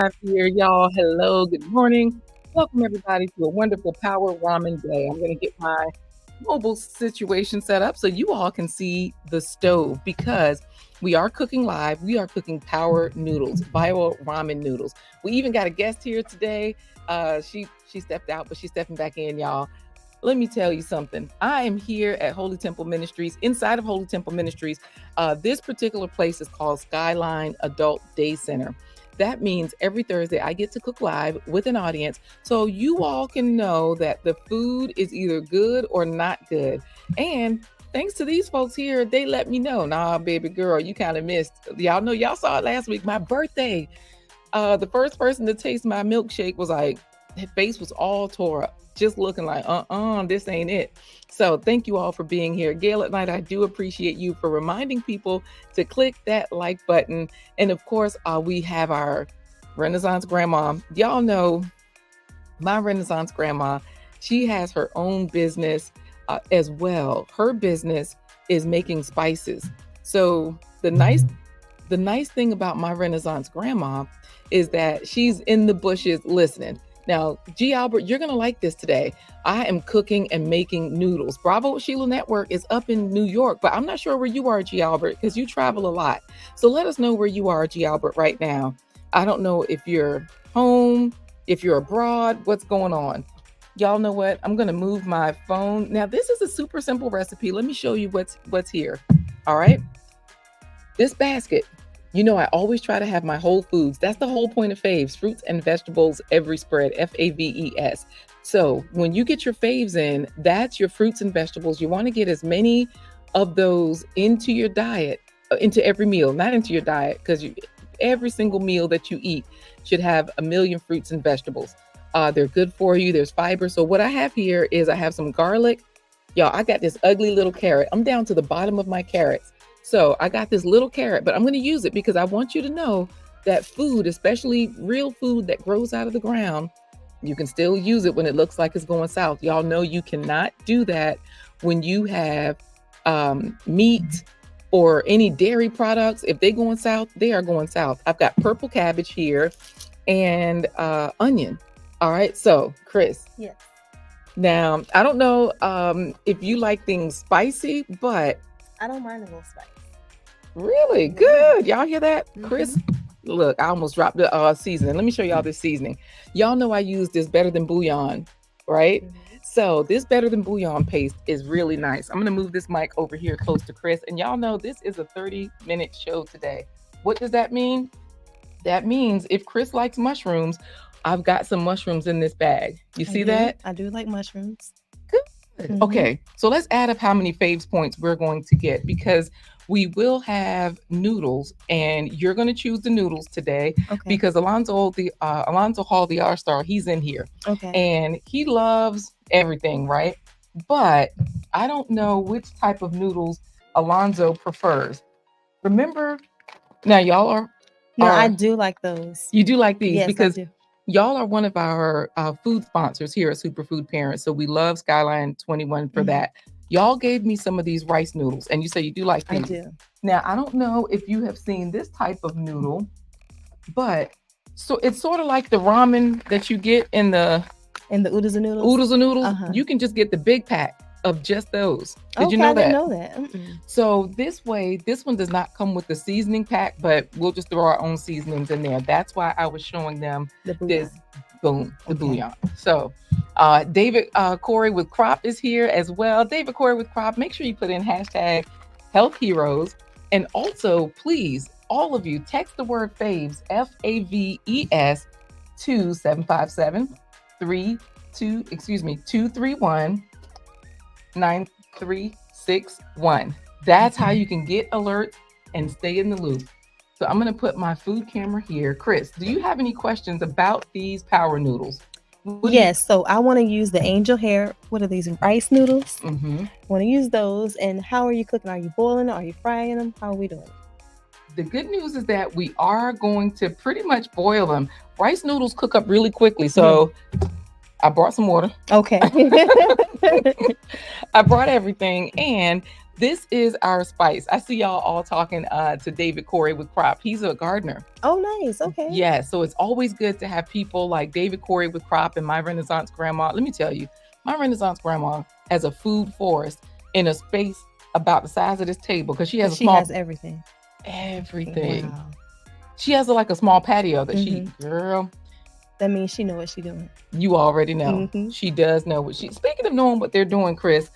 Live here, y'all. Hello, good morning. Welcome, everybody, to a wonderful Power Ramen day. I'm going to get my mobile situation set up so you all can see the stove because we are cooking live. We are cooking Power Noodles, Viral Ramen Noodles. We even got a guest here today. She stepped out, but she's stepping back in, y'all. Let me tell you something. I am here at Holy Temple Ministries, inside of Holy Temple Ministries. This particular place is called Skyline Adult Day Center. That means every Thursday I get to cook live with an audience so you all can know that the food is either good or not good. And thanks to these folks here, they let me know, nah, baby girl, you kind of missed. Y'all know, y'all saw it last week, my birthday. The first person to taste my milkshake was like, his face was all tore up, just looking like, this ain't it. So thank you all for being here. Gail at Night, I do appreciate you for reminding people to click that like button. And of course, we have our Renaissance grandma. Y'all know my Renaissance grandma, she has her own business as well. Her business is making spices. So the nice thing about my Renaissance grandma is that she's in the bushes listening. Now, G. Albert, you're going to like this today. I am cooking and making noodles. Bravo Sheila Network is up in New York, but I'm not sure where you are, G. Albert, because you travel a lot. So let us know where you are, G. Albert, right now. I don't know if you're home, if you're abroad, what's going on. Y'all know what? I'm going to move my phone. Now, this is a super simple recipe. Let me show you what's here. All right. This basket. You know, I always try to have my whole foods. That's the whole point of faves, fruits and vegetables, every spread, FAVES. So when you get your faves in, that's your fruits and vegetables. You want to get as many of those into your diet, into every meal, not into your diet, because every single meal that you eat should have a million fruits and vegetables. They're good for you. There's fiber. So what I have here is I have some garlic. Y'all, I got this ugly little carrot. I'm down to the bottom of my carrots. So I got this little carrot, but I'm going to use it because I want you to know that food, especially real food that grows out of the ground, you can still use it when it looks like it's going south. Y'all know you cannot do that when you have meat or any dairy products. If they're going south, they are going south. I've got purple cabbage here and onion. All right. So, Chris. Yes. Now, I don't know if you like things spicy, but I don't mind a little spice. Really good. Y'all hear that, Chris? Look, I almost dropped the seasoning. Let me show y'all this seasoning. Y'all know I use this Better Than Bouillon, right? So this Better Than Bouillon paste is really nice. I'm going to move this mic over here close to Chris. And y'all know this is a 30-minute show today. What does that mean? That means if Chris likes mushrooms, I've got some mushrooms in this bag. You see that? I do like mushrooms. Good. Okay, so let's add up how many faves points we're going to get because we will have noodles, and you're going to choose the noodles today because Alonzo Hall, the R-Star, he's in here. Okay. And he loves everything, right? But I don't know which type of noodles Alonzo prefers. Remember, now y'all are... No, I do like those. You do like these? Yes, because I do. Y'all are one of our food sponsors here at SuperFood Parents. So we love Skyline 21 for that. Y'all gave me some of these rice noodles and you say you do like these. I do. Now, I don't know if you have seen this type of noodle, but so it's sort of like the ramen that you get in the oodles and noodles. Oodles and noodles. You can just get the big pack of just those. Did you know that? I didn't know that. So this way, this one does not come with the seasoning pack, but we'll just throw our own seasonings in there. That's why I was showing them this bouillon. So David Corey with Crop is here as well. David Corey with Crop, make sure you put in hashtag Health Heroes. And also, please, all of you, text the word FAVES, FAVES, to 231 9361. That's how you can get alerts and stay in the loop. So I'm going to put my food camera here. Chris, do you have any questions about these power noodles? Yes. So I want to use the angel hair. What are these? Rice noodles? I want to use those. And how are you cooking? Are you boiling them? Are you frying them? How are we doing? The good news is that we are going to pretty much boil them. Rice noodles cook up really quickly. So I brought some water. Okay. I brought everything. And This is our spice. I see y'all all talking to David Corey with Crop. He's a gardener. Oh, nice. Okay. Yeah, so it's always good to have people like David Corey with Crop and my Renaissance grandma. Let me tell you, my Renaissance grandma has a food forest in a space about the size of this table because she has a She small has everything. everything. Wow. She has like a small patio that she, girl, That means she know what she's doing. you already know. She does know what she. Speaking of knowing what they're doing, Chris,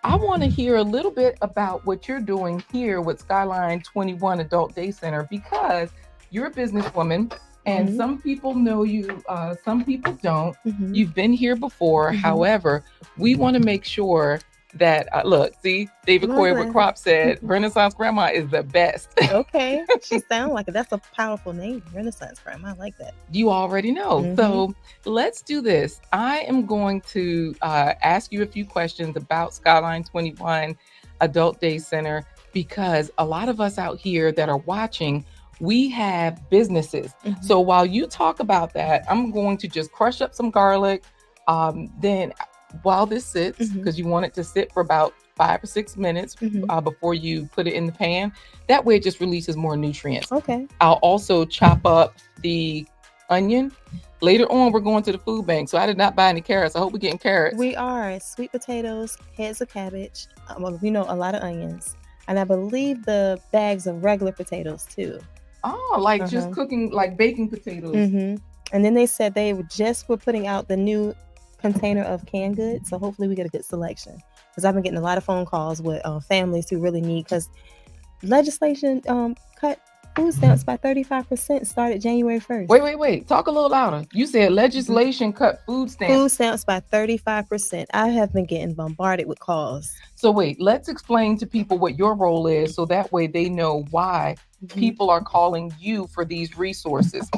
I want to hear a little bit about what you're doing here with Skyline 21 Adult Day Center because you're a businesswoman and some people know you, some people don't. You've been here before. However, we want to make sure that look, see, David Corey with Crop said Renaissance Grandma is the best. Okay, she sounds like it. That's a powerful name, Renaissance Grandma. I like that. You already know. So let's do this. I am going to ask you a few questions about Skyline 21 Adult Day Center because a lot of us out here that are watching, we have businesses. So while you talk about that, I'm going to just crush up some garlic. Then while this sits, because you want it to sit for about 5 or 6 minutes before you put it in the pan. That way it just releases more nutrients. Okay. I'll also chop up the onion. Later on, we're going to the food bank. So I did not buy any carrots. I hope we're getting carrots. We are. Sweet potatoes, heads of cabbage, a lot of onions. And I believe the bags of regular potatoes too. Oh, like just cooking, like baking potatoes. And then they said they were putting out the new container of canned goods. So hopefully we get a good selection. Because I've been getting a lot of phone calls with families who really need, because legislation cut food stamps by 35% started January 1st. Wait. Talk a little louder. You said legislation cut food stamps. Food stamps by 35%. I have been getting bombarded with calls. So wait, let's explain to people what your role is so that way they know why people are calling you for these resources.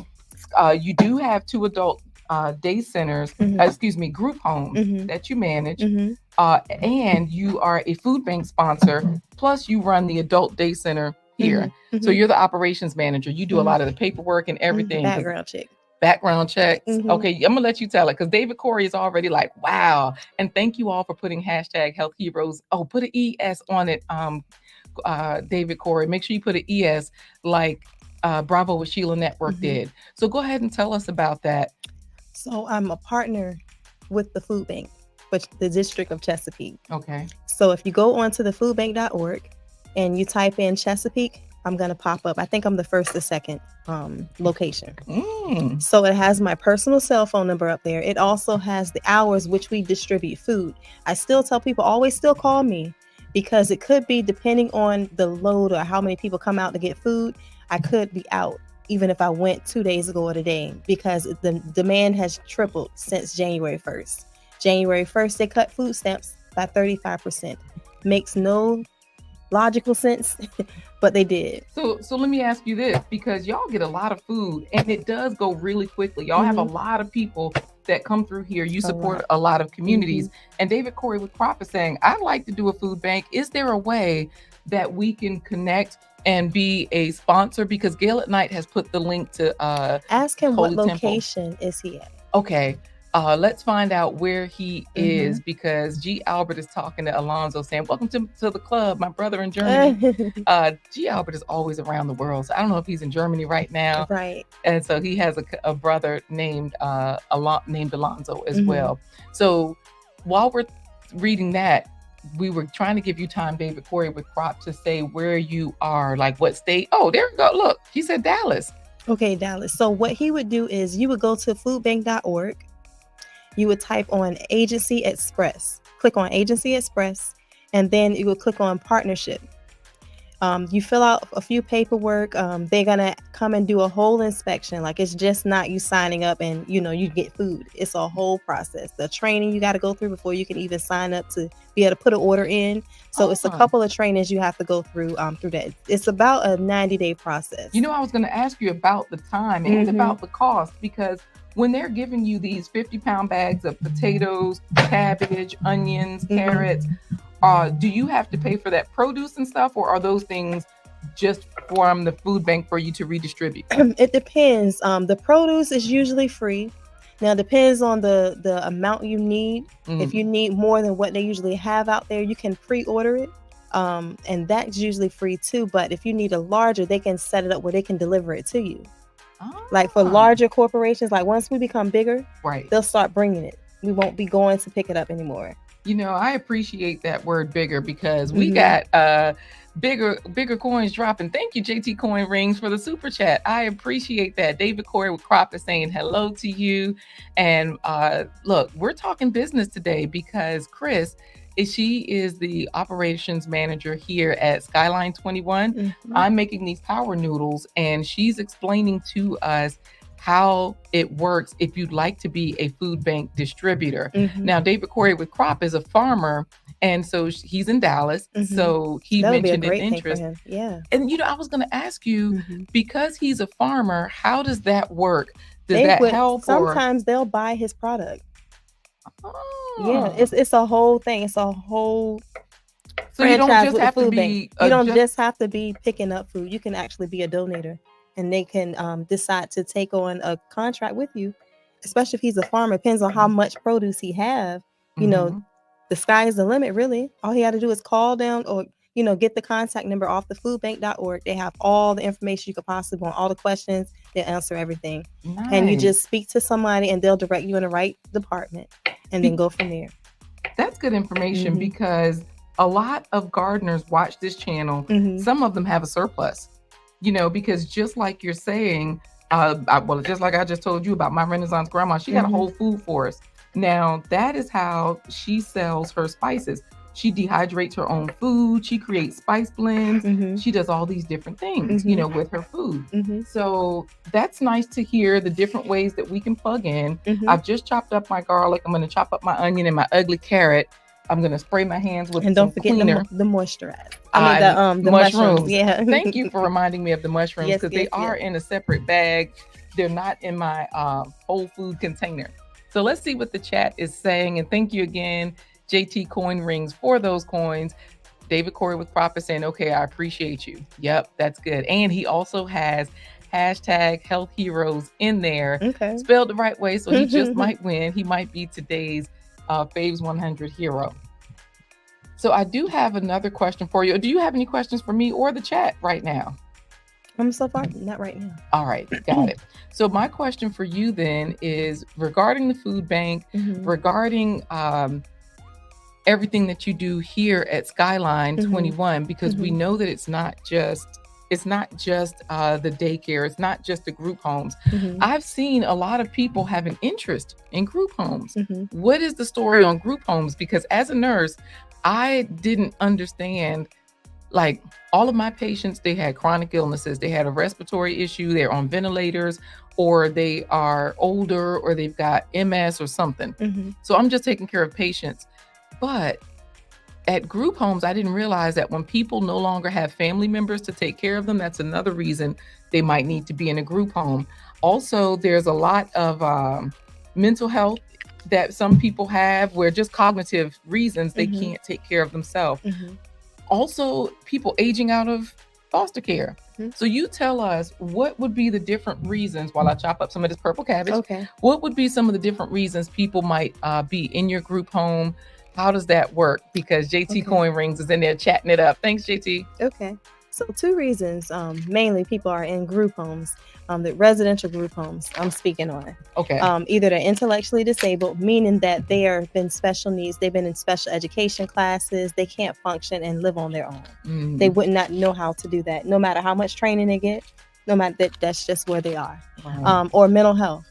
You do have 2 adult day centers, group homes that you manage. And you are a food bank sponsor, plus you run the adult day center here. So you're the operations manager. You do a lot of the paperwork and everything. Background checks. Okay, I'm gonna let you tell it because David Corey is already like, wow. And thank you all for putting hashtag Health Heroes. Oh, put an ES on it, David Corey. Make sure you put an ES like Bravo with Sheila Network did. So go ahead and tell us about that. So I'm a partner with the food bank, but the District of Chesapeake. Okay. So if you go onto the foodbank.org and you type in Chesapeake, I'm going to pop up. I think I'm the first or second location. So it has my personal cell phone number up there. It also has the hours which we distribute food. I still tell people always still call me because it could be depending on the load or how many people come out to get food. I could be out even if I went 2 days ago or today because the demand has tripled since January 1st. January 1st, they cut food stamps by 35%. Makes no logical sense, but they did. So let me ask you this, because y'all get a lot of food and it does go really quickly. Y'all have a lot of people that come through here. You support a lot of communities. And David Corey with Crop is saying, I'd like to do a food bank. Is there a way that we can connect and be a sponsor? Because Gale at Night has put the link to ask him Holy what Temple. Location is he at. Okay. Let's find out where he is because G. Albert is talking to Alonzo saying, welcome to the club, my brother in Germany. G. Albert is always around the world. So I don't know if he's in Germany right now. Right. And so he has a brother named Alonzo as well. So while we're reading that, we were trying to give you time, David Corey with Crop, to say where you are, like what state. Oh, there we go. Look, he said Dallas. Okay, Dallas. So what he would do is you would go to foodbank.org. You would type on Agency Express, click on Agency Express, and then you would click on Partnership. You fill out a few paperwork. They're going to come and do a whole inspection. Like it's just not you signing up and, you get food. It's a whole process. The training you got to go through before you can even sign up to be able to put an order in. So it's a couple of trainings you have to go through that. It's about a 90-day process. I was going to ask you about the time and about the cost, because when they're giving you these 50-pound bags of potatoes, cabbage, onions, carrots, do you have to pay for that produce and stuff, or are those things just from the food bank for you to redistribute? It depends. The produce is usually free. Now, it depends on the amount you need. If you need more than what they usually have out there, you can pre-order it. And that's usually free too. But if you need a larger, they can set it up where they can deliver it to you. Like for larger corporations, like once we become bigger, right, they'll start bringing it. We won't be going to pick it up anymore. I appreciate that word bigger because we got bigger coins dropping. Thank you, JT Coin Rings, for the super chat. I appreciate that. David Corey with Crop is saying hello to you. And look, we're talking business today because Chris, she is the operations manager here at Skyline 21. I'm making these power noodles, and she's explaining to us how it works if you'd like to be a food bank distributor. Now, David Corey with Crop is a farmer, and so he's in Dallas. So he mentioned an interest. Yeah. And I was going to ask you, because he's a farmer, how does that work? Does that help? Sometimes they'll buy his product. Yeah, it's a whole thing. It's a whole. So you don't just have to be. You don't just have to be picking up food. You can actually be a donator, and they can decide to take on a contract with you. Especially if he's a farmer, depends on how much produce he have. You know, the sky is the limit. Really, all he had to do is call down or get the contact number off the foodbank.org. They have all the information you could possibly want, all the questions. They'll answer everything. Nice. And you just speak to somebody and they'll direct you in the right department and then go from there. That's good information because a lot of gardeners watch this channel. Some of them have a surplus, because just like you're saying, just like I just told you about my Renaissance grandma, she got a whole food forest. Now, that is how she sells her spices. She dehydrates her own food. She creates spice blends. She does all these different things, with her food. So that's nice to hear the different ways that we can plug in. I've just chopped up my garlic. I'm going to chop up my onion and my ugly carrot. I'm going to spray my hands with some cleaner. And don't forget the moisturize. The mushrooms. Yeah. Thank you for reminding me of the mushrooms because they are in a separate bag. They're not in my whole food container. So let's see what the chat is saying. And thank you again, JT Coin Rings, for those coins. David Corey with Crop is saying, okay, I appreciate you. Yep, that's good. And he also has hashtag health heroes in there, spelled the right way. So he just might win. He might be today's FAVES 100 hero. So I do have another question for you. Do you have any questions for me or the chat right now? So far, not right now. All right, got it. So my question for you then is regarding the food bank, regarding everything that you do here at Skyline 21, because we know that it's not just the daycare, it's not just the group homes. I've seen a lot of people have an interest in group homes. What is the story on group homes? Because as a nurse, I didn't understand, like all of my patients, they had chronic illnesses, they had a respiratory issue, they're on ventilators, or they are older, or they've got MS or something. So I'm just taking care of patients. But at group homes, I didn't realize that when people no longer have family members to take care of them, that's another reason they might need to be in a group home. Also, there's a lot of mental health that some people have where just cognitive reasons they can't take care of themselves. Also, people aging out of foster care. So you tell us, what would be the different reasons, while I chop up some of this purple cabbage, what would be some of the different reasons people might be in your group home? How does that work? Because JT Coin Rings is in there chatting it up. Thanks, JT. Okay. So 2 reasons, mainly people are in group homes, the residential group homes I'm speaking on. Either they're intellectually disabled, meaning that they are in special needs. They've been in special education classes. They can't function and live on their own. They would not know how to do that, no matter how much training they get, no matter that's just where they are. Or mental health.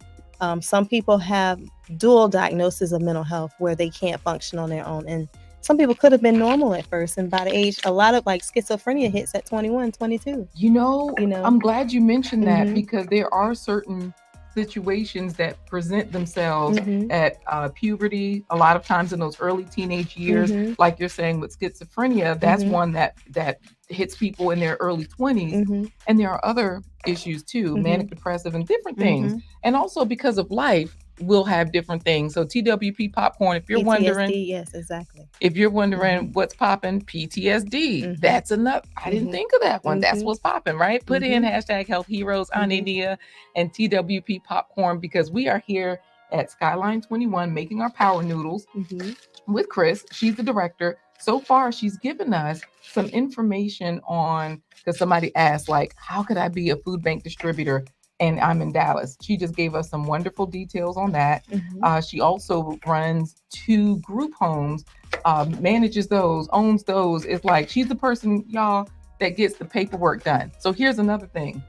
Some people have dual diagnosis of mental health where they can't function on their own. And some people could have been normal at first. And by the age, a lot of schizophrenia hits at 21, 22. I'm glad you mentioned that because there are certain situations that present themselves at puberty, a lot of times in those early teenage years, like you're saying with schizophrenia, that's one that hits people in their early 20s. And there are other issues too, manic depressive and different things. And also because of life, we'll have different things. So TWP popcorn, if you're PTSD, wondering, yes, exactly. If you're wondering what's popping, PTSD, that's enough. I didn't think of that one. That's what's popping, right? Put in hashtag health heroes on India and TWP popcorn, because we are here at Skyline 21 making our power noodles with Chris. She's the director. so far she's given us some information on, because somebody asked, like, how could I be a food bank distributor and I'm in Dallas? She just gave us some wonderful details on that. She also runs 2 group homes, manages those, owns those. It's like she's the person, y'all, that gets the paperwork done. So here's another thing.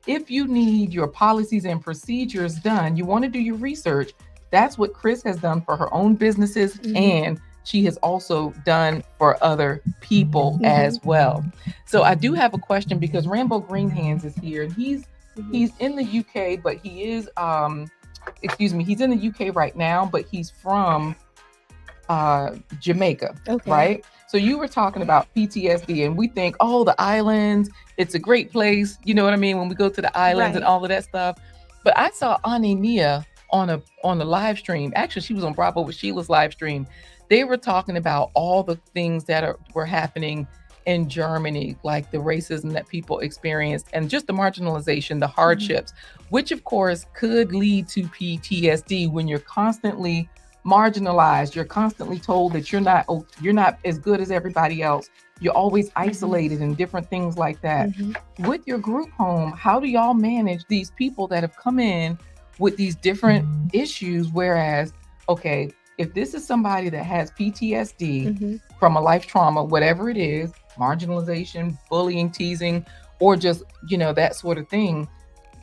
If you need your policies and procedures done, you want to do your research. That's what Chris has done for her own businesses, and she has also done for other people as well. So I do have a question, because Rambo Green Hands is here, and he's in the UK, but he is he's in the UK right now, but he's from Jamaica, right? So you were talking about PTSD, and we think, oh, the islands, it's a great place. You know what I mean? When we go to the islands and all of that stuff. But I saw Auntie Nia on a live stream. Actually, she was on Bravo with Sheila's live stream. They were talking about all the things that were happening in Germany, like the racism that people experienced and just the marginalization, the hardships, which of course could lead to PTSD when you're constantly marginalized. You're constantly told that you're not as good as everybody else. You're always isolated and different things like that. With your group home, how do y'all manage these people that have come in with these different issues? Whereas, okay, if this is somebody that has PTSD from a life trauma, whatever it is, marginalization, bullying, teasing, or just, that sort of thing,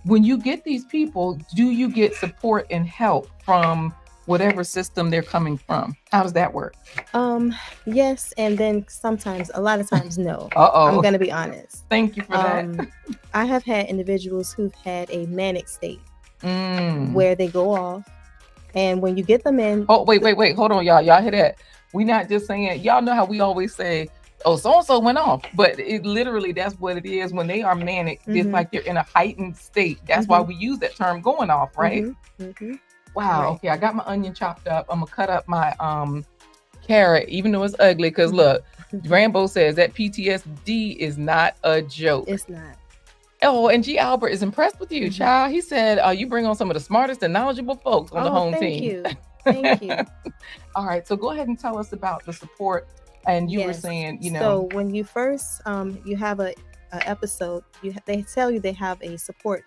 when you get these people, do you get support and help from whatever system they're coming from? How does that work? Yes, and then a lot of times no. I'm gonna be honest. Thank you for that. I have had individuals who've had a manic state where they go off, and when you get them in, wait, hold on, y'all hear that? We not just saying, y'all know how we always say, oh, so-and-so went off, but it literally, that's what it is. When they are manic, it's like they're in a heightened state. That's why we use that term, going off, right? Wow. Right. Okay, I got my onion chopped up. I'm gonna cut up my carrot, even though it's ugly, because look, Rambo says that PTSD is not a joke. It's not. Oh, and G. Albert is impressed with you, child. He said you bring on some of the smartest and knowledgeable folks on the home team. Thank you. All right, so go ahead and tell us about the support. And you were saying, So when you first you have a episode, they tell you they have a support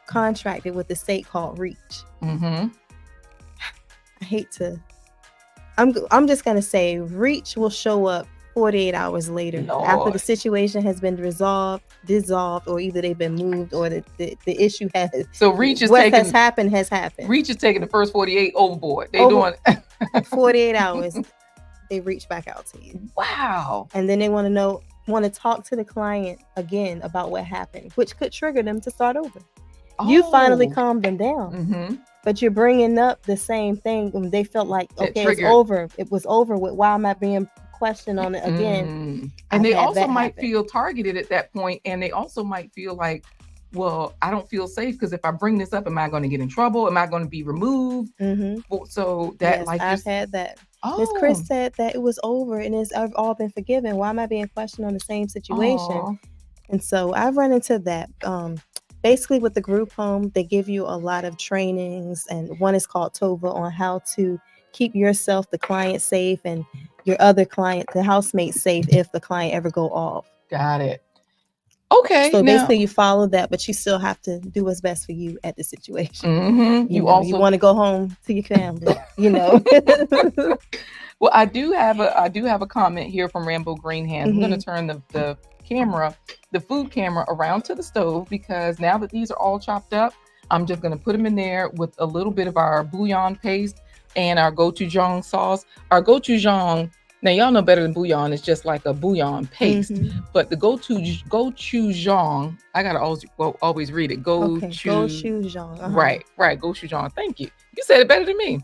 contracted with the state called Reach. I hate to. I'm just gonna say Reach will show up 48 hours later after the situation has been dissolved, or either they've been moved, or the issue has. So Reach is has happened. Reach is taking the first 48 overboard. Doing 48 hours. They reach back out to you. Wow. And then they want to talk to the client again about what happened, which could trigger them to start over. You finally calmed them down, but you're bringing up the same thing when they felt like, okay, it's over. It was over with. Why am I being questioned on it again? And they also might feel targeted at that point, and they also might feel like, well, I don't feel safe, because if I bring this up, am I going to get in trouble? Am I going to be removed? So that, I've had that. Miss Chris said that it was over and it's all been forgiven. Why am I being questioned on the same situation? And so I've run into that. Basically, with the group home, they give you a lot of trainings, and one is called TOVA, on how to keep yourself, the client, safe, and your other client, the housemate, safe if the client ever go off. Got it. Okay. So basically you follow that, but you still have to do what's best for you at the situation. You want to go home to your family, Well, I do have a comment here from Rambo Green Hands. I'm going to turn the food camera around to the stove, because now that these are all chopped up, I'm just going to put them in there with a little bit of our bouillon paste and our gochujang sauce. Our gochujang, now y'all know better than bouillon, it's just like a bouillon paste. But the gochujang, I gotta always read it. Gochujang. Right, gochujang. Thank you. You said it better than me.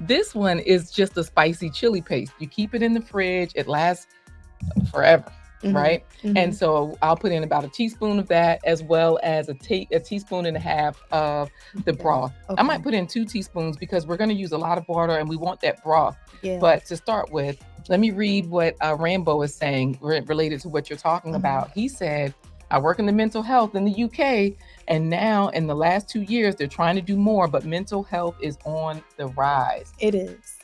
This one is just a spicy chili paste. You keep it in the fridge. It lasts forever. Right. And so I'll put in about a teaspoon of that, as well as a teaspoon and a half of the broth. I might put in 2 teaspoons, because we're going to use a lot of water and we want that broth. But to start with, let me read what Rambo is saying related to what you're talking about. He said, I work in the mental health in the UK, and now in the last 2 years, they're trying to do more, but mental health is on the rise. It is.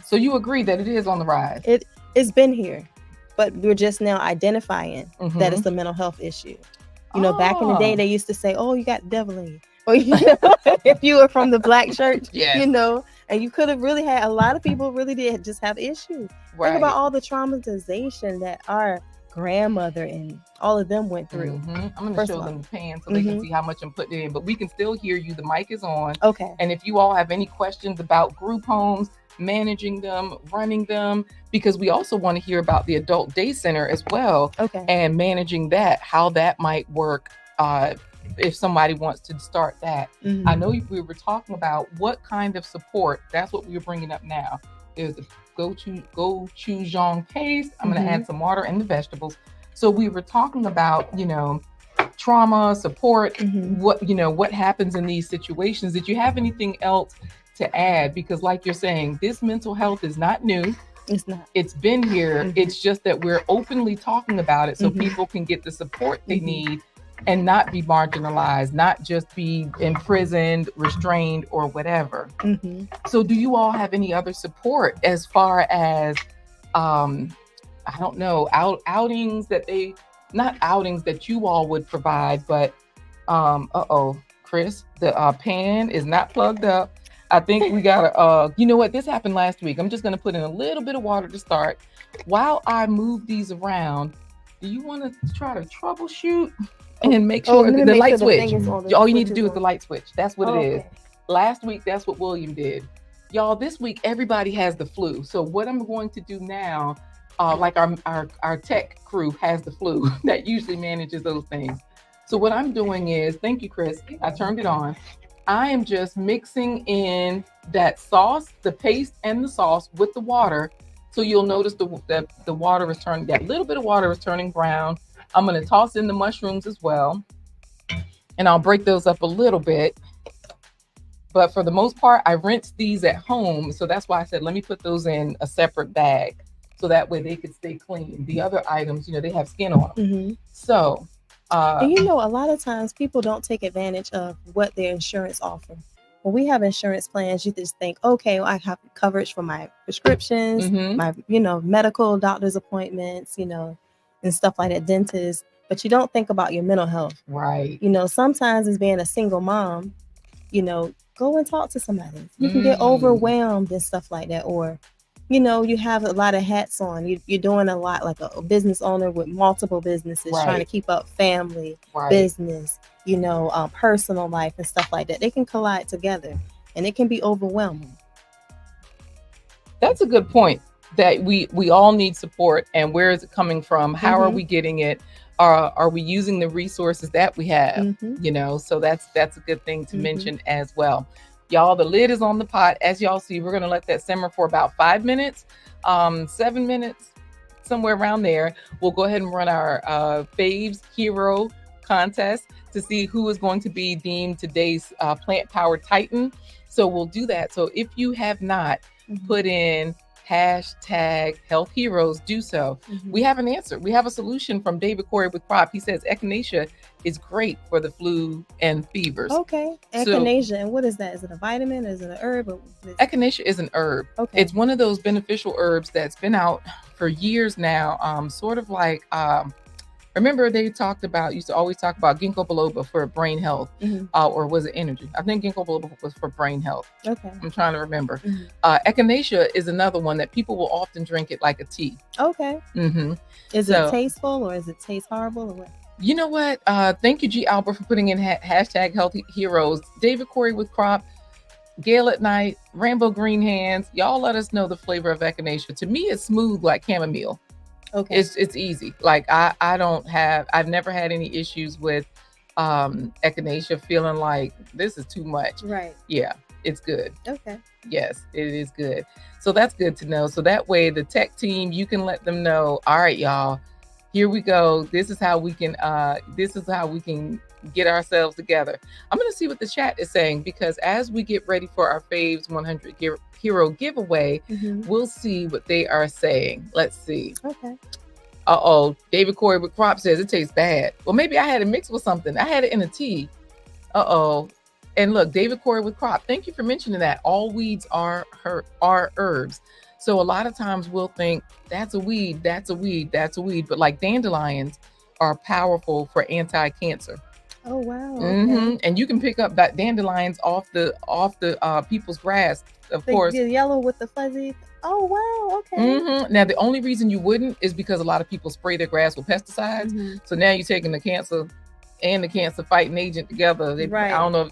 So you agree that it is on the rise? It's been here, but we're just now identifying that it's a mental health issue. You know, back in the day, they used to say, "Oh, you got the devil in you," or if you were from the black church, and you could have really had, a lot of people really did just have issues. Right. Think about all the traumatization that our grandmother and all of them went through. I'm going to show them the pan so they can see how much I'm putting in, but we can still hear you. The mic is on. Okay. And if you all have any questions about group homes, managing them, running them, because we also want to hear about the adult day center as well. Okay. And managing that, how that might work if somebody wants to start that. I know we were talking about what kind of support. That's what we were bringing up now. There's the gochujang paste. I'm going to add some water and the vegetables. So we were talking about, trauma support, what happens in these situations. Did you have anything else to add? Because like you're saying, this mental health is not new. It's not. It's been here. It's just that we're openly talking about it so people can get the support they need and not be marginalized, not just be imprisoned, restrained, or whatever. So do you all have any other support as far as, I don't know, outings that not outings that you all would provide, but, Chris, the pan is not plugged up. I think we gotta, you know what, this happened last week. I'm just gonna put in a little bit of water to start. While I move these around, do you wanna try to troubleshoot and make sure the light switch? All you need to do is the light switch. That's what it is. Last week, that's what William did. Y'all, this week, everybody has the flu. So what I'm going to do now, like our tech crew has the flu that usually manages those things. So what I'm doing is, thank you, Chris, I turned it on. I am just mixing in that sauce, the paste and the sauce with the water. So you'll notice the water is turning, that little bit of water is turning brown. I'm going to toss in the mushrooms as well. And I'll break those up a little bit. But for the most part, I rinse these at home. So that's why I said, let me put those in a separate bag. So that way they could stay clean. The other items, they have skin on them. So... and a lot of times people don't take advantage of what their insurance offers. When we have insurance plans, you just think, okay, well, I have coverage for my prescriptions, my, medical doctor's appointments, and stuff like that, dentists. But you don't think about your mental health. Right. Sometimes as being a single mom, go and talk to somebody. You can get overwhelmed and stuff like that. Or, you have a lot of hats on. You're doing a lot, like a business owner with multiple businesses, trying to keep up family, business, personal life and stuff like that. They can collide together and it can be overwhelming. That's a good point, that we all need support. And where is it coming from? How are we getting it? Are we using the resources that we have? So that's a good thing to mention as well. Y'all, the lid is on the pot. As y'all see, we're going to let that simmer for about 5 minutes, 7 minutes, somewhere around there. We'll go ahead and run our FAVES Hero contest to see who is going to be deemed today's Plant Power Titan. So we'll do that. So if you have not put in hashtag Health Heroes, do so. We have an answer. We have a solution from David Corey with Crop. He says echinacea is great for the flu and fevers. Okay. Echinacea. And what is that? Is it a vitamin? Is it an herb? Echinacea is an herb. Okay. It's one of those beneficial herbs that's been out for years now. Sort of like, remember they used to always talk about ginkgo biloba for brain health, or was it energy? I think ginkgo biloba was for brain health. Okay. I'm trying to remember. Echinacea is another one that people will often drink it like a tea. Okay. Is it tasteful or is it taste horrible or what? You know what? Thank you, G. Albert, for putting in hashtag Healthy Heroes. David Corey with Crop, Gail at Night, Rambo Green Hands. Y'all let us know the flavor of echinacea. To me, it's smooth like chamomile. Okay. It's easy. Like I've never had any issues with echinacea feeling like this is too much. Right. Yeah, it's good. Okay. Yes, it is good. So that's good to know. So that way the tech team, you can let them know, all right, y'all, here we go. This is how we can get ourselves together. I'm going to see what the chat is saying, because as we get ready for our FAVES 100 Hero giveaway, we'll see what they are saying. Let's see. Okay. David Corey with Crop says it tastes bad. Well, maybe I had it mixed with something. I had it in a tea. And look, David Corey with Crop, thank you for mentioning that. All weeds are herbs. So a lot of times we'll think that's a weed, that's a weed, that's a weed. But like dandelions are powerful for anti-cancer. Oh wow. Okay. And you can pick up that dandelions off the people's grass, of The course. yellow with the fuzzy. Oh wow. Okay. Now the only reason you wouldn't is because a lot of people spray their grass with pesticides. So now you're taking the cancer and the cancer fighting agent together. Right. I don't know.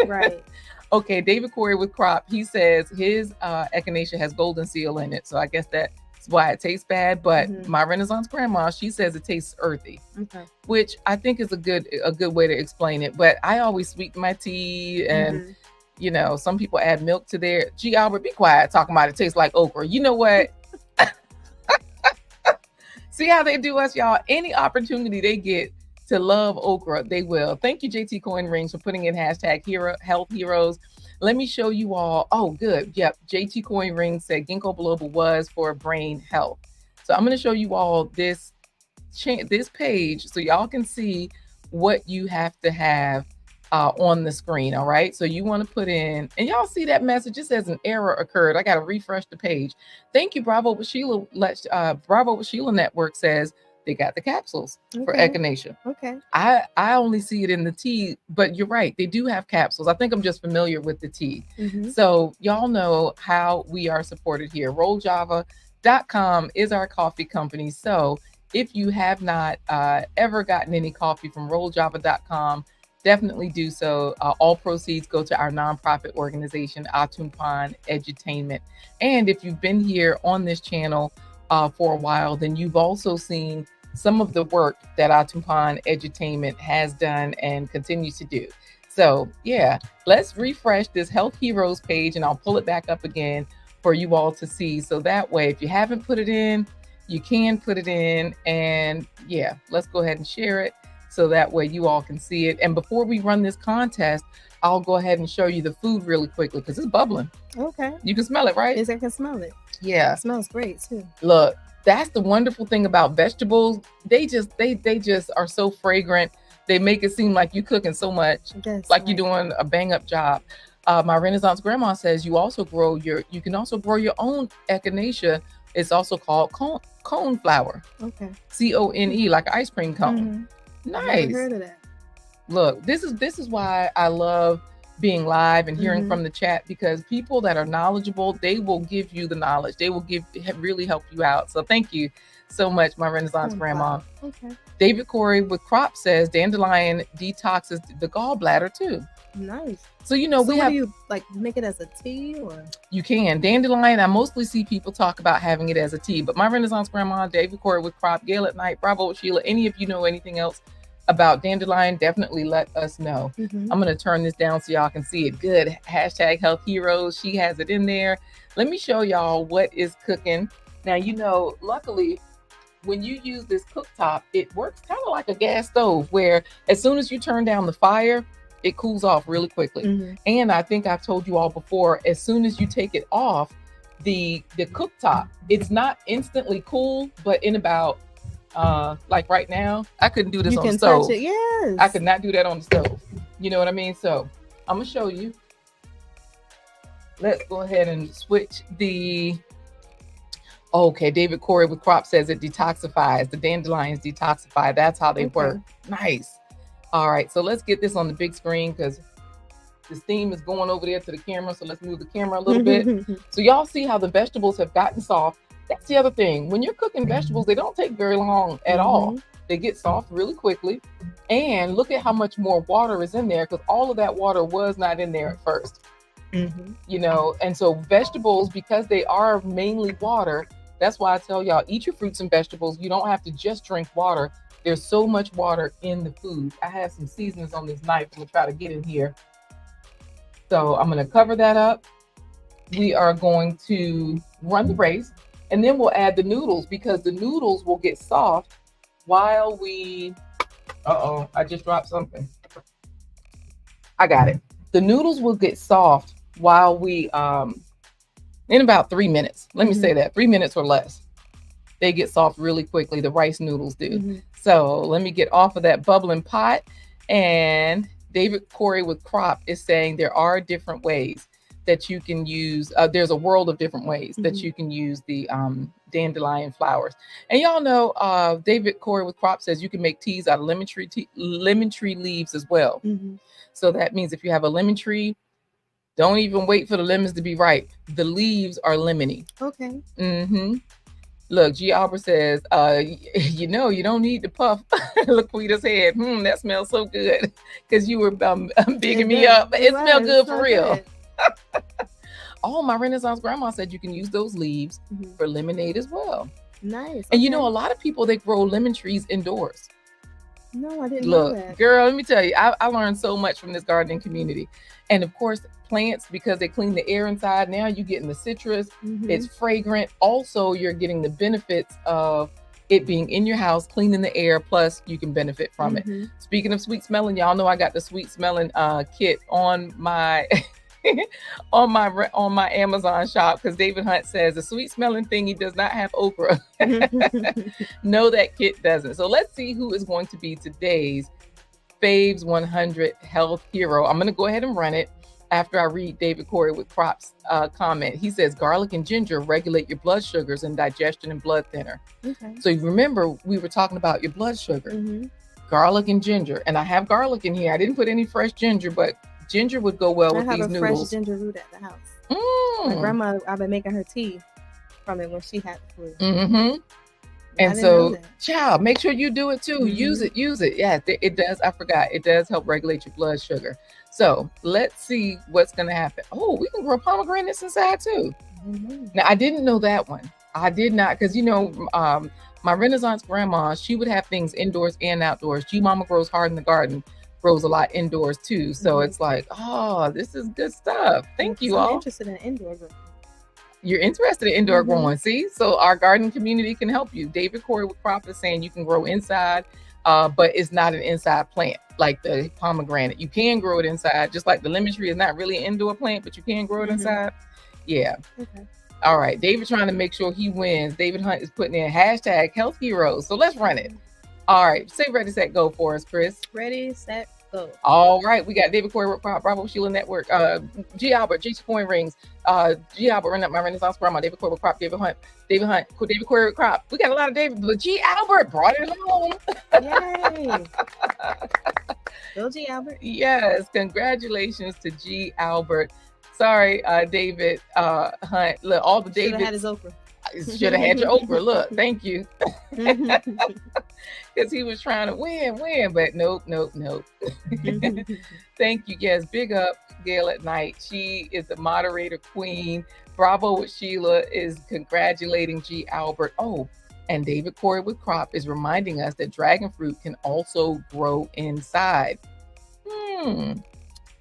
Right. Okay, David Corey with Crop, he says his echinacea has golden seal in it. So I guess that's why it tastes bad. But my Renaissance grandma, she says it tastes earthy. Okay. Which I think is a good way to explain it. But I always sweeten my tea, and you know, some people add milk to their. Gee, Albert, be quiet talking about it tastes like okra. You know what? See how they do us, y'all. Any opportunity they get to love okra, they will. Thank you, JT Coin Rings, for putting in hashtag hero health heroes. Let me show you all. Oh, good. Yep. JT Coin Rings said ginkgo biloba was for brain health. So I'm going to show you all this page so y'all can see what you have to have on the screen. All right. So you want to put in, and y'all see that message. It says an error occurred. I got to refresh the page. Thank you. Bravo with Sheila. Bravo with Sheila Network says they got the capsules for echinacea. Okay. I only see it in the tea, but you're right. They do have capsules. I think I'm just familiar with the tea. So y'all know how we are supported here. RollJava.com is our coffee company. So if you have not ever gotten any coffee from RollJava.com, definitely do so. All proceeds go to our nonprofit organization, Atumpan Edutainment. And if you've been here on this channel for a while, then you've also seen some of the work that Atumpan Edutainment has done and continues to do. So yeah, let's refresh this Health Heroes page, and I'll pull it back up again for you all to see. So that way, if you haven't put it in, you can put it in. And yeah, let's go ahead and share it so that way you all can see it. And before we run this contest, I'll go ahead and show you the food really quickly because it's bubbling. Okay. You can smell it, right? Yes, I can smell it. Yeah. It smells great too. Look, that's the wonderful thing about vegetables. They just are so fragrant. They make it seem like you're cooking so much, like you're doing a bang up job. My Renaissance grandma says you can also grow your own echinacea. It's also called cone flour. Okay. CONE, like an ice cream cone. Nice. I've heard of that. Look, this is why I love being live and hearing from the chat, because people that are knowledgeable, they will give you the knowledge. They will really help you out. So thank you so much, my Renaissance grandma. Okay. David Corey with Crop says dandelion detoxes the gallbladder too. Nice. So you know, do you like make it as a tea, or you can dandelion? I mostly see people talk about having it as a tea, but my Renaissance grandma, David Corey with Crop, Gail at Night, Bravo with Sheila. Any of you know anything else about dandelion, definitely let us know. I'm going to turn this down so y'all can see it good. Hashtag Health Heroes. She has it in there. Let me show y'all what is cooking. Now, you know, luckily, when you use this cooktop, it works kind of like a gas stove, where as soon as you turn down the fire, it cools off really quickly. And I think I've told you all before, as soon as you take it off the cooktop, it's not instantly cool, but in about like right now, I couldn't do this on the stove. Touch it. Yes. I could not do that on the stove. You know what I mean? So I'm gonna show you. Let's go ahead and switch the. Okay, David Corey with Crop says it detoxifies. The dandelions detoxify. That's how they work. Nice. All right, so let's get this on the big screen because the steam is going over there to the camera. So let's move the camera a little bit. So y'all see how the vegetables have gotten soft. That's the other thing. When you're cooking vegetables, they don't take very long at all. They get soft really quickly. And look at how much more water is in there, because all of that water was not in there at first. You know, and so vegetables, because they are mainly water, that's why I tell y'all, eat your fruits and vegetables. You don't have to just drink water. There's so much water in the food. I have some seasonings on this knife. I'm going to try to get in here. So I'm going to cover that up. We are going to run the race. And then we'll add the noodles, because the noodles will get soft while we, I just dropped something. I got it. The noodles will get soft while we, in about 3 minutes. Let me say that, 3 minutes or less. They get soft really quickly. The rice noodles do. So let me get off of that bubbling pot. And David Corey with Crop is saying there are different ways. that you can use. There's a world of different ways that you can use the dandelion flowers. And y'all know, David Corey with Crop says you can make teas out of lemon tree leaves as well. So that means if you have a lemon tree, don't even wait for the lemons to be ripe. The leaves are lemony. Okay. Look, G. Albert says, you don't need to puff LaQuita's head. That smells so good. Because you were bigging me up. It smelled good for real. Oh, my Renaissance grandma said you can use those leaves for lemonade as well. Nice. And a lot of people, they grow lemon trees indoors. No, I didn't know that. Girl, let me tell you, I learned so much from this gardening community. And of course, plants, because they clean the air inside, now you're getting the citrus. It's fragrant. Also, you're getting the benefits of it being in your house, cleaning the air, plus you can benefit from it. Speaking of sweet smelling, y'all know I got the sweet smelling kit on my on my Amazon shop, because David Hunt says the sweet smelling thingy does not have okra. No, that kit doesn't. So let's see who is going to be today's Faves 100 Health Hero. I'm going to go ahead and run it after I read David Corey with Crop's comment. He says garlic and ginger regulate your blood sugars and digestion and blood thinner. So you remember we were talking about your blood sugar. Garlic and ginger. And I have garlic in here. I didn't put any fresh ginger, but ginger would go well with these noodles. I have a fresh ginger root at the house. My grandma, I've been making her tea from it when she had the flu. And so, child, make sure you do it too. Use it. Yeah, it does. I forgot. It does help regulate your blood sugar. So let's see what's going to happen. Oh, we can grow pomegranates inside too. Now, I didn't know that one. I did not, because my Renaissance grandma, she would have things indoors and outdoors. G Mama grows hard in the garden, grows a lot indoors too. So it's like, oh, this is good stuff. Thank you all. I'm interested in indoor growing. You're interested in indoor growing. See, so our garden community can help you. David Corey with Crop is saying you can grow inside, but it's not an inside plant like the pomegranate. You can grow it inside, just like the lemon tree is not really an indoor plant, but you can grow it inside. Yeah. All right. David trying to make sure he wins. David Hunt is putting in hashtag health heroes. So let's run it. All right. Say ready, set, go for us, Chris. Ready, set, go. All right. We got David Corey with Crop, Bravo Sheila Network, G. Albert, G. Coin Rings, G. Albert, Run Up My Renaissance Grandma, David Corey with Crop, David Hunt, David Corey with Crop. We got a lot of David, but G. Albert brought it home. Yay. Go G. Albert. Yes. Congratulations to G. Albert. Sorry, David Hunt. Look, all the David. Should have had his okra. Should have had your okra. Look, thank you. Because he was trying to win, but nope. Thank you. Yes, big up Gail at Night. She is the moderator queen. Bravo with Sheila is congratulating G. Albert. Oh, and David Corey with Crop is reminding us that dragon fruit can also grow inside.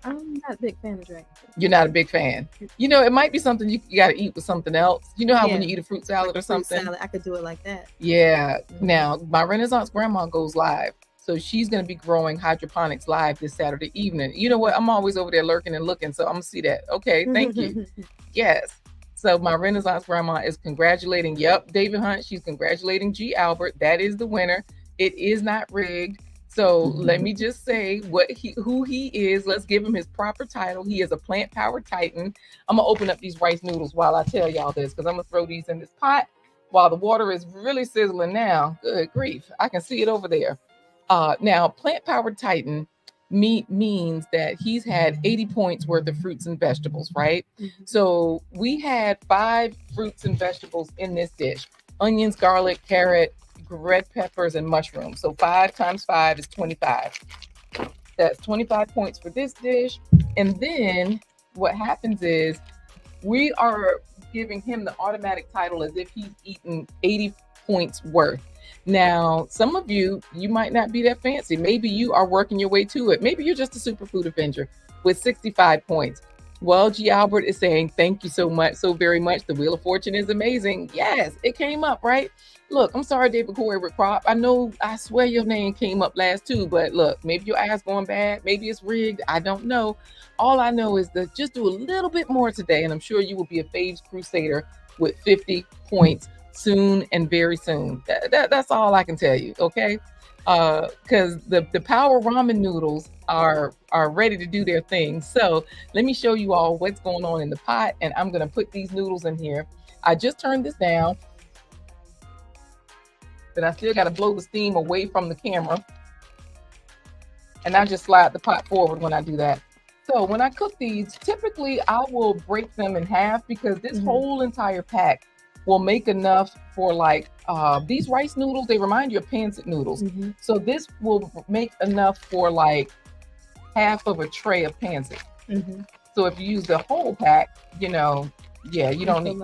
I'm not a big fan of dragon fruit. You're not a big fan. It might be something you got to eat with something else. You know how when you eat a fruit salad like or something? Fruit salad, I could do it like that. Yeah. Now, my Renaissance grandma goes live. So she's going to be growing hydroponics live this Saturday evening. You know what? I'm always over there lurking and looking. So I'm going to see that. Okay. Thank you. Yes. So my Renaissance grandma is congratulating, David Hunt. She's congratulating G. Albert. That is the winner. It is not rigged. So let me just say who he is. Let's give him his proper title. He is a plant-powered titan. I'm going to open up these rice noodles while I tell y'all this, because I'm going to throw these in this pot while the water is really sizzling now. Good grief. I can see it over there. Now, plant-powered titan means that he's had 80 points worth of fruits and vegetables, right? So we had 5 fruits and vegetables in this dish: onions, garlic, carrot, red peppers, and mushrooms. So 5 times 5 is 25. That's 25 points for this dish. And then what happens is we are giving him the automatic title as if he's eaten 80 points worth. Now, some of you might not be that fancy. Maybe you are working your way to it. Maybe you're just a superfood Avenger with 65 points. Well, G. Albert is saying, thank you so very much. The Wheel of Fortune is amazing. Yes, it came up, right? Look, I'm sorry, David Corey with Crop. I swear your name came up last too, but look, maybe your eyes going bad. Maybe it's rigged. I don't know. All I know is that just do a little bit more today, and I'm sure you will be a Faves Crusader with 50 points soon and very soon. That's all I can tell you, okay? Because the Power Ramen noodles are ready to do their thing. So let me show you all what's going on in the pot, and I'm gonna put these noodles in here. I just turned this down, but I still got to blow the steam away from the camera. And I just slide the pot forward when I do that. So when I cook these, typically I will break them in half because this whole entire pack will make enough for like these rice noodles. They remind you of pancit noodles. So this will make enough for like half of a tray of pancit. So if you use the whole pack, you know, yeah, you don't need,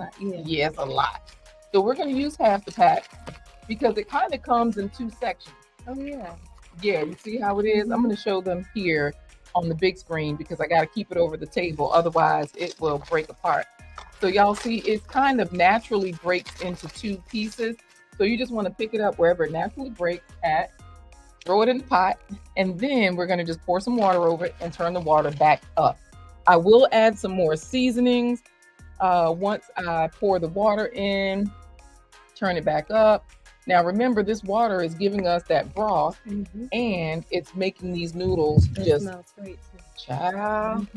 yeah, it's a lot. So we're going to use half the pack because it kind of comes in two sections. Oh yeah. Yeah, you see how it is? I'm going to show them here on the big screen because I got to keep it over the table. Otherwise, it will break apart. So y'all see, it kind of naturally breaks into two pieces. So you just want to pick it up wherever it naturally breaks at, throw it in the pot, and then we're going to just pour some water over it and turn the water back up. I will add some more seasonings once I pour the water in, turn it back up. Now remember, this water is giving us that broth, and it's making these noodles just smells great too. Child.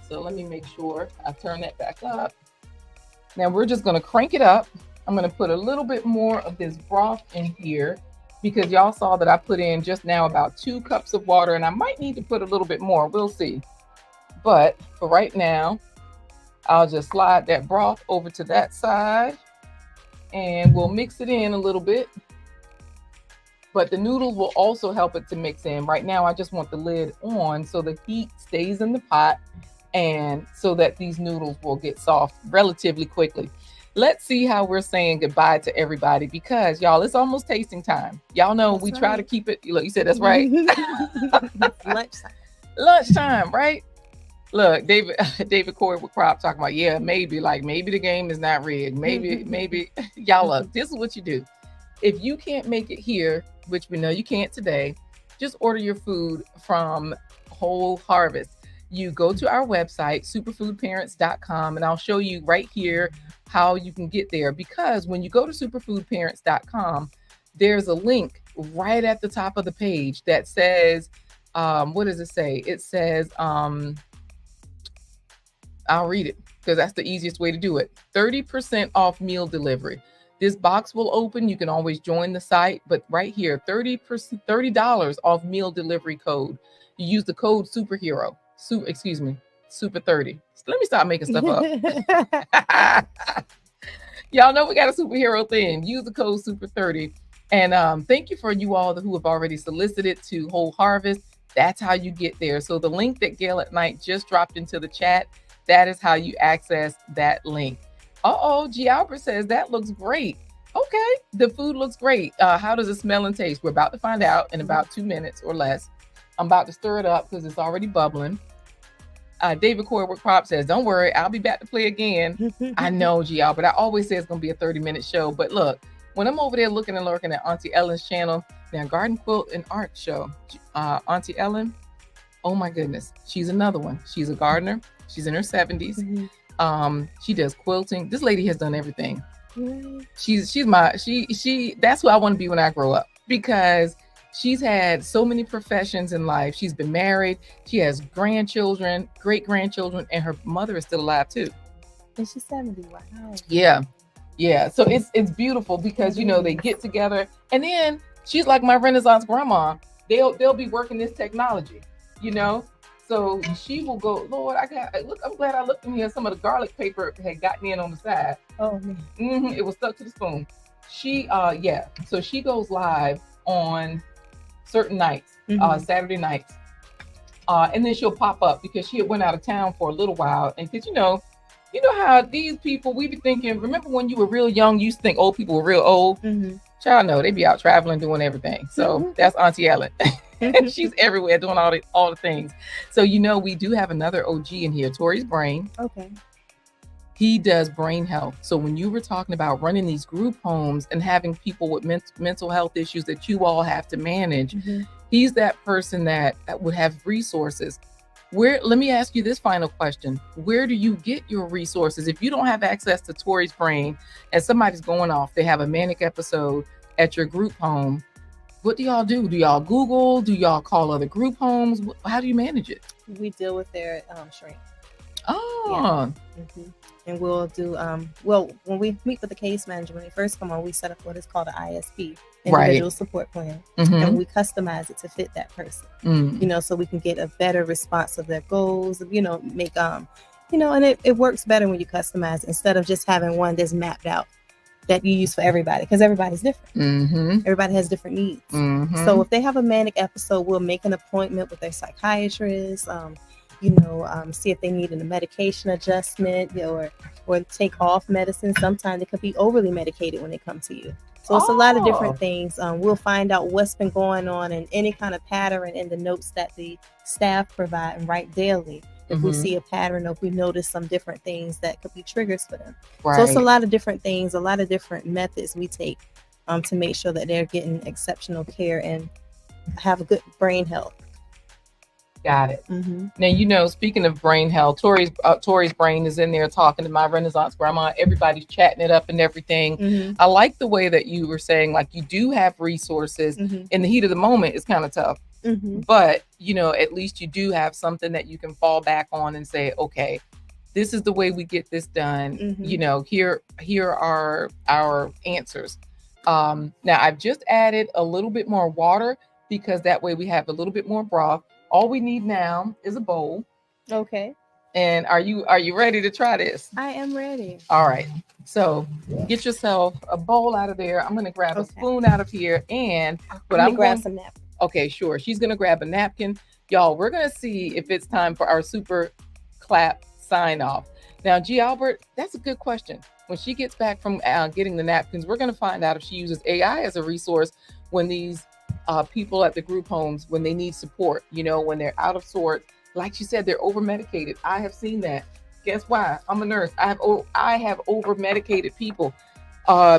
So let me make sure I turn that back up. Now we're just going to crank it up. I'm going to put a little bit more of this broth in here because y'all saw that I put in just now about 2 cups of water, and I might need to put a little bit more. We'll see. But for right now, I'll just slide that broth over to that side. And we'll mix it in a little bit, but the noodles will also help it to mix in. Right now, I just want the lid on so the heat stays in the pot and so that these noodles will get soft relatively quickly. Let's see how we're saying goodbye to everybody because y'all, it's almost tasting time. Y'all know we try to keep it. Look, you said that's right. Lunchtime. Lunchtime, right? Look, David Corey with Crop talking about, yeah, maybe the game is not rigged. Maybe y'all look, this is what you do. If you can't make it here, which we know you can't today, just order your food from Whole Harvest. You go to our website, superfoodparents.com, and I'll show you right here how you can get there. Because when you go to superfoodparents.com, there's a link right at the top of the page that says, what does it say? It says, I'll read it because that's the easiest way to do it. 30% off meal delivery. This box will open. You can always join the site, but right here, $30 off meal delivery code. You use the code superhero, super 30. Let me stop making stuff up. Y'all know we got a superhero thing. Use the code super 30. And thank you for you all who have already solicited to Whole Harvest. That's how you get there. So the link that Gail at Night just dropped into the chat, that is how you access that link. G. Albert says that looks great. Okay, the food looks great. How does it smell and taste? We're about to find out in about 2 minutes or less. I'm about to stir it up because it's already bubbling. David Corwood Crop says, don't worry, I'll be back to play again. I know, G. Albert. I always say it's going to be a 30-minute show. But look, when I'm over there looking and lurking at Auntie Ellen's channel, now Garden Quilt and Art Show, Auntie Ellen, oh my goodness, she's another one. She's a gardener. She's in her 70s. She does quilting. This lady has done everything. She's that's who I want to be when I grow up because she's had so many professions in life. She's been married. She has grandchildren, great grandchildren, and her mother is still alive too. And she's 70. Wow. Yeah. So it's beautiful because you know they get together, and then she's like my Renaissance grandma. They'll be working this technology, you know. So she will go, Lord, I'm glad I looked in here. Some of the garlic paper had gotten in on the side. Oh, man. It was stuck to the spoon. So she goes live on certain nights, Saturday nights. And then she'll pop up because she had went out of town for a little while. And because, you know how these people, we be thinking, remember when you were real young, you used to think old people were real old? Child, no, they be out traveling, doing everything. So that's Auntie Ellen. She's everywhere doing all the things. So, we do have another OG in here, Tori's Brain. Okay. He does brain health. So when you were talking about running these group homes and having people with mental health issues that you all have to manage, he's that person that would have resources. Let me ask you this final question. Where do you get your resources? If you don't have access to Tori's Brain and somebody's going off, they have a manic episode at your group home, What do y'all do? Do y'all Google? Do y'all call other group homes? How do you manage it? We deal with their shrink. Oh. Yeah. Mm-hmm. And we'll do well, when we meet with the case manager, when they first come on, we set up what is called an ISP, individual support plan, and we customize it to fit that person. You know, so we can get a better response of their goals. You know, make you know, and it works better when you customize instead of just having one that's mapped out that you use for everybody, because everybody's different. Everybody has different needs. So if they have a manic episode, we'll make an appointment with their psychiatrist. You know, see if they need a medication adjustment, you know, or take off medicine. Sometimes they could be overly medicated when they come to you. So it's a lot of different things. We'll find out what's been going on and any kind of pattern in the notes that the staff provide and write daily. If we see a pattern, or if we notice some different things that could be triggers for them. So it's a lot of different things, a lot of different methods we take to make sure that they're getting exceptional care and have a good brain health. Got it. Now, you know, speaking of brain health, Tori's brain is in there talking to my Renaissance grandma. Everybody's chatting it up and everything. I like the way that you were saying, like, you do have resources. In the heat of the moment, it's kind of tough. But, you know, at least you do have something that you can fall back on and say, okay, this is the way we get this done. You know, here are our answers. Now, I've just added a little bit more water because that way we have a little bit more broth. All we need now is a bowl. Okay. And are you ready to try this? I am ready. All right. So get yourself a bowl out of there. I'm going to grab a spoon out of here. And what I'm grab some napkin. Okay, sure. She's going to grab a napkin. Y'all, we're going to see if it's time for our super clap sign off. Now, G. Albert, that's a good question. When she gets back from getting the napkins, we're going to find out if she uses AI as a resource when these people at the group homes, when they need support, you know, when they're out of sorts. Like she said, they're over medicated. I have seen that. Guess why? I'm a nurse. I have over medicated people.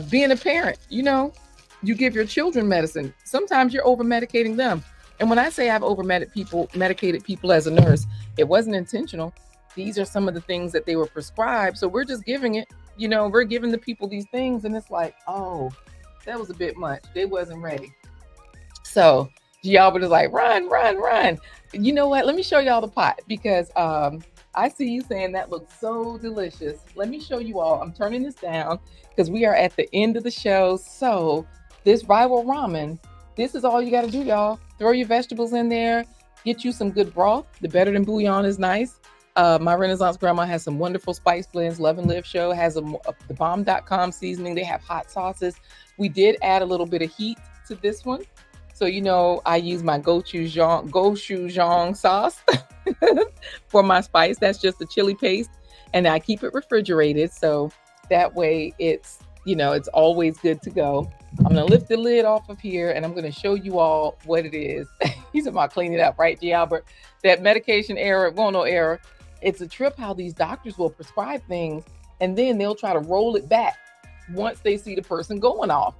Being a parent, you know, you give your children medicine. Sometimes you're over medicating them. And when I say I've over medicated people as a nurse, it wasn't intentional. These are some of the things that they were prescribed. So we're just giving it, you know, we're giving the people these things. And it's like, oh, that was a bit much. They wasn't ready. So G. Albert is like, run. You know what? Let me show y'all the pot because I see you saying that looks so delicious. Let me show you all. I'm turning this down because we are at the end of the show. So this Viral Ramen, this is all you got to do, y'all. Throw your vegetables in there. Get you some good broth. The better than bouillon is nice. My Renaissance grandma has some wonderful spice blends. Love and Live Show has the bomb.com seasoning. They have hot sauces. We did add a little bit of heat to this one. So, you know, I use my gochujang sauce for my spice. That's just the chili paste. And I keep it refrigerated. So that way it's, you know, it's always good to go. I'm going to lift the lid off of here and I'm going to show you all what it is. He's about to clean it up, right, G. Albert? That medication error, well, no error. It's a trip how these doctors will prescribe things and then they'll try to roll it back once they see the person going off.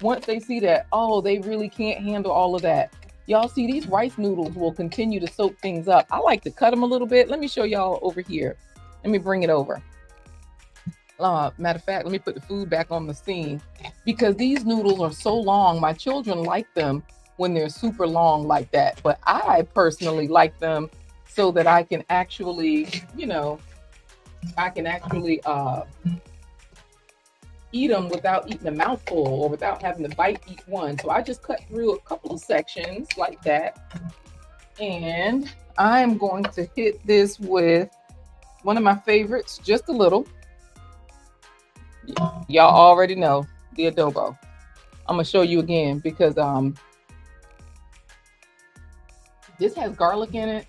Once they see that, oh, they really can't handle all of that. Y'all see these rice noodles will continue to soak things up. I like to cut them a little bit. Let me show y'all over here. Let me bring it over. Matter of fact, let me put the food back on the scene because these noodles are so long. My children like them when they're super long like that. But I personally like them so that I can actually, you know, eat them without eating a mouthful or without having to bite each one. So I just cut through a couple of sections like that. And I'm going to hit this with one of my favorites, just a little. Y'all already know the adobo. I'm gonna show you again because this has garlic in it.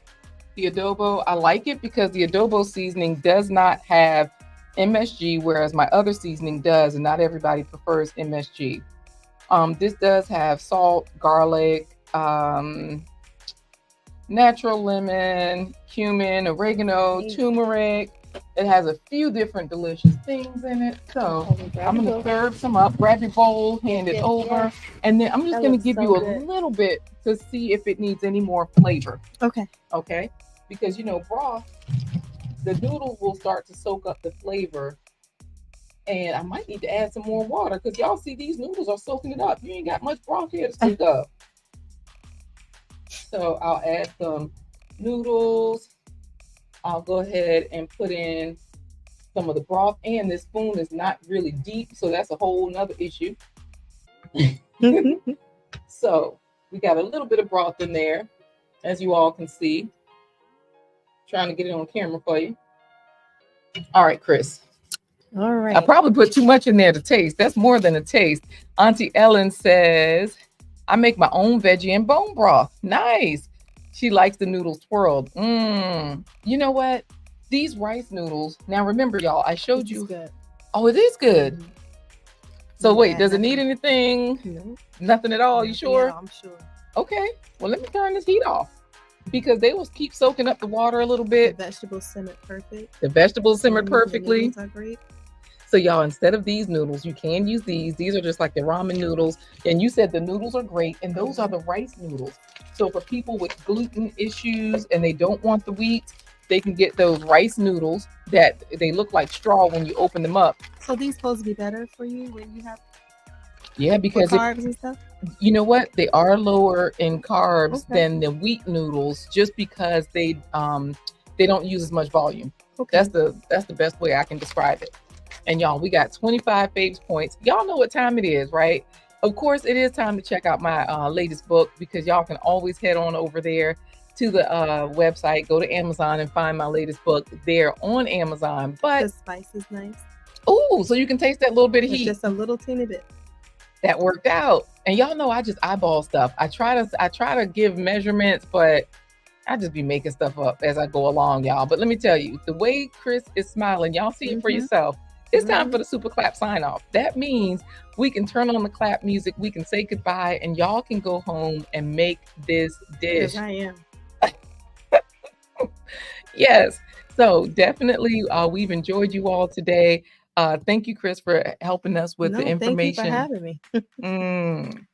The adobo, I like it because the adobo seasoning does not have MSG, whereas my other seasoning does, and not everybody prefers MSG. This does have salt, garlic, natural lemon, cumin, oregano, turmeric. It has a few different delicious things in it. So I'm going to serve some up, grab your bowl, hand it over, and then I'm just going to give you a little bit to see if it needs any more flavor. Okay. Okay. Because, you know, broth, the noodle will start to soak up the flavor And I might need to add some more water because y'all see these noodles are soaking it up. You ain't got much broth here to speak of. So I'll add some noodles. I'll go ahead and put in some of the broth, and this spoon is not really deep, so that's a whole nother issue. So we got a little bit of broth in there, as you all can see. Trying to get it on camera for you. All right, Chris. All right. I probably put too much in there to taste. That's more than a taste. Auntie Ellen says, I make my own veggie and bone broth. Nice. She likes the noodles twirled. You know what? These rice noodles. Now remember, y'all, I showed you. Good. Oh, it is good. Mm-hmm. So wait, does it need anything? No. Nothing at all? You sure? Yeah, I'm sure. Okay. Well, let me turn this heat off because they will keep soaking up the water a little bit. The vegetables simmered perfect. The vegetables simmered perfectly. The noodles are great. So y'all, instead of these noodles, you can use these. These are just like the ramen noodles. And you said the noodles are great. And those are the rice noodles. So for people with gluten issues and they don't want the wheat, they can get those rice noodles that they look like straw when you open them up. So these supposed to be better for you when you have because carbs and stuff? You know what? They are lower in carbs than the wheat noodles just because they don't use as much volume. Okay. That's the best way I can describe it. And y'all, we got 25 FAVES points. Y'all know what time it is, right? Of course, it is time to check out my latest book because y'all can always head on over there to the website, go to Amazon and find my latest book there on Amazon. But the spice is nice. Oh, so you can taste that little bit of heat. Just a little teeny bit. That worked out. And y'all know I just eyeball stuff. I try to give measurements, but I just be making stuff up as I go along, y'all. But let me tell you, the way Chris is smiling, y'all see it for yourself. It's time for the super clap sign off. That means we can turn on the clap music, we can say goodbye, and y'all can go home and make this dish. Yes, I am. Yes. So definitely we've enjoyed you all today. Thank you, Chris, for helping us with the information. Thank you for having me.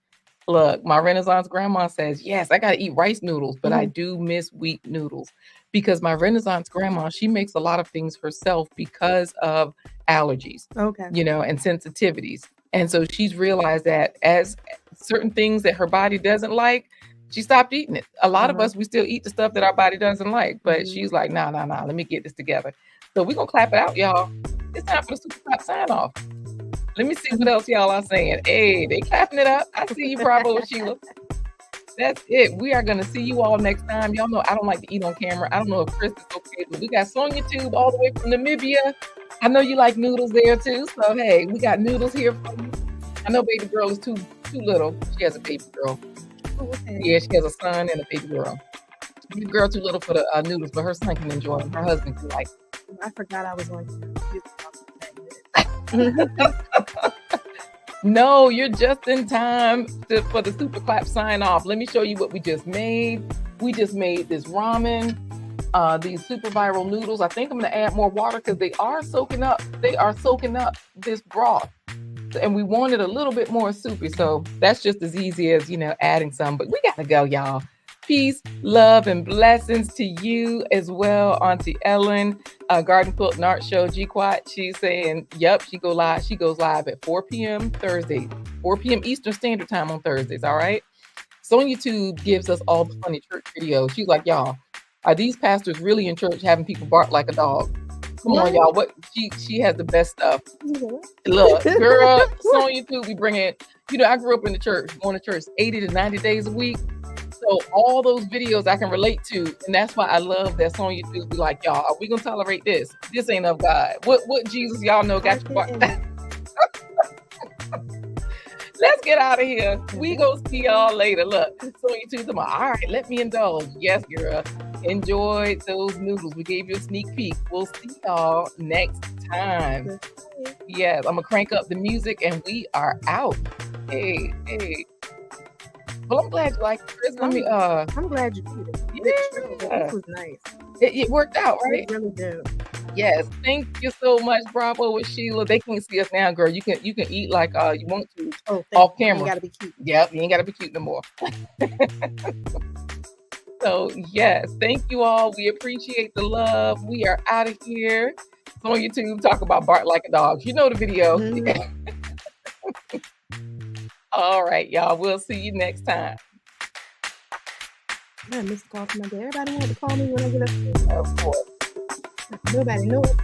Look, my Renaissance grandma says, yes, I got to eat rice noodles, but I do miss wheat noodles because my Renaissance grandma, she makes a lot of things herself because of allergies, and sensitivities. And so she's realized that as certain things that her body doesn't like, she stopped eating it. A lot of us, we still eat the stuff that our body doesn't like, but she's like, nah, let me get this together. So we're going to clap it out, y'all. It's time for the super clap sign off. Let me see what else y'all are saying. Hey, they clapping it up. I see you, Bravo with Sheila. That's it. We are going to see you all next time. Y'all know I don't like to eat on camera. I don't know if Chris is okay, but we got Sonia Tube all the way from Namibia. I know you like noodles there too. So, hey, we got noodles here for you. I know baby girl is too little. She has a baby girl. Yeah, she has a son and a baby girl. Baby girl too little for the noodles, but her son can enjoy them. Her husband can like them. I forgot I was on. No, you're just in time for the super clap sign off. Let me show you what we just made. We just made this ramen, these super viral noodles. I think I'm going to add more water because they are soaking up. They are soaking up this broth, and we wanted a little bit more soupy. So that's just as easy as adding some. But we got to go, y'all. Peace, love, and blessings to you as well, Auntie Ellen. Garden Quilt and Art Show, G-Quat. She's saying, yep, she goes live at 4 p.m. Thursday, 4 p.m. Eastern Standard Time on Thursdays, all right? Sonia Tube gives us all the funny church videos. She's like, y'all, are these pastors really in church having people bark like a dog? Come on, y'all. What she has the best stuff. Look, girl, Sonia Tube, we bring it. I grew up in the church, going to church 80 to 90 days a week. So all those videos I can relate to, and that's why I love that Sonia Tube be like, y'all, are we gonna tolerate this? This ain't of God. What Jesus y'all know got you? Let's get out of here. We gonna see y'all later. Look, Sonia Tube, all right, let me indulge. Yes, girl. Enjoy those noodles. We gave you a sneak peek. We'll see y'all next time. Yes, I'm gonna crank up the music and we are out. Hey. Well, I'm glad you liked it, Chris. I'm glad you did it. Yeah. This was nice. It worked out, right? It really did. Yes. Thank you so much, Bravo with Sheila. They can't see us now, girl. You can eat like you want to off camera. You gotta be cute. Yep, you ain't gotta be cute no more. So yes, thank you all. We appreciate the love. We are out of here. on YouTube, talk about bark like a dog. You know the video. All right, y'all. We'll see you next time. I missed call from my dad. Everybody had to call me when I get up. Of course. Nobody knows.